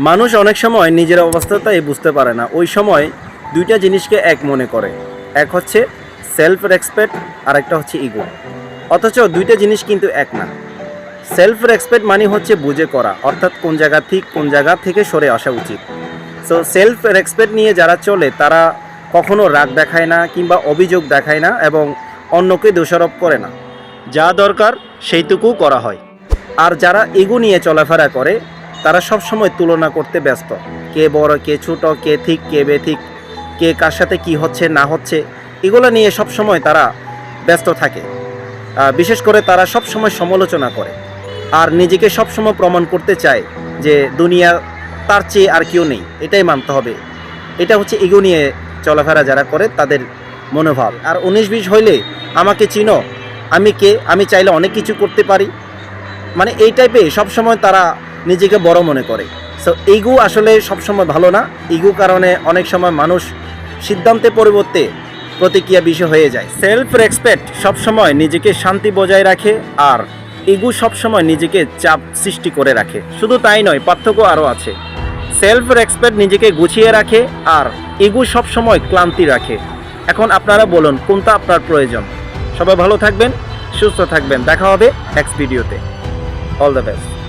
মানুষ অনেক সময় নিজের অবস্থাটাই বুঝতে পারে না, ওই সময় দুইটা জিনিসকে এক মনে করে। এক হচ্ছে সেলফ রেসপেক্ট আর একটা হচ্ছে ইগো। অথচ দুইটা জিনিস কিন্তু এক না। সেলফ রেসপেক্ট মানে হচ্ছে বুঝে করা, অর্থাৎ কোন জায়গা ঠিক কোন জায়গা থেকে সরে আসা উচিত। সো সেলফ রেসপেক্ট নিয়ে যারা চলে তারা কখনো রাগ দেখায় না কিংবা অভিযোগ দেখায় না এবং অন্যকে দোষারোপ করে না, যা দরকার সেইটুকু করা হয়। আর যারা ইগো নিয়ে চলাফেরা করে তারা সবসময় তুলনা করতে ব্যস্ত, কে বড় কে ছোট, কে ঠিক কে বেঠিক, কে কার সাথে কি হচ্ছে না হচ্ছে, এগুলো নিয়ে সবসময় তারা ব্যস্ত থাকে। বিশেষ করে তারা সবসময় সমালোচনা করে আর নিজেকে সবসময় প্রমাণ করতে চায় যে দুনিয়া তার চেয়ে আর কেউ নেই, এটাই মানতে হবে। এটা হচ্ছে ইগো নিয়ে চলাফেরা যারা করে তাদের মনোভাব। আর 19-20 হইলে আমাকে চিনো, আমি কে, আমি চাইলে অনেক কিছু করতে পারি, মানে এই টাইপে সবসময় তারা নিজেকে বড় মনে করে। সো ইগো আসলে সবসময় ভালো না। ইগো কারণে অনেক সময় মানুষ সিদ্ধান্তের পরিবর্তে প্রতিক্রিয়া বিষয় হয়ে যায়। সেলফ রেসপেক্ট সবসময় নিজেকে শান্তি বজায় রাখে আর ইগো সবসময় নিজেকে চাপ সৃষ্টি করে রাখে। শুধু তাই নয়, পার্থক্য আরও আছে। সেলফ রেসপেক্ট নিজেকে গুছিয়ে রাখে আর ইগো সবসময় ক্লান্তি রাখে। এখন আপনারা বলুন কোনটা আপনার প্রয়োজন। সবাই ভালো থাকবেন, সুস্থ থাকবেন, দেখা হবে নেক্সট ভিডিওতে। All the best.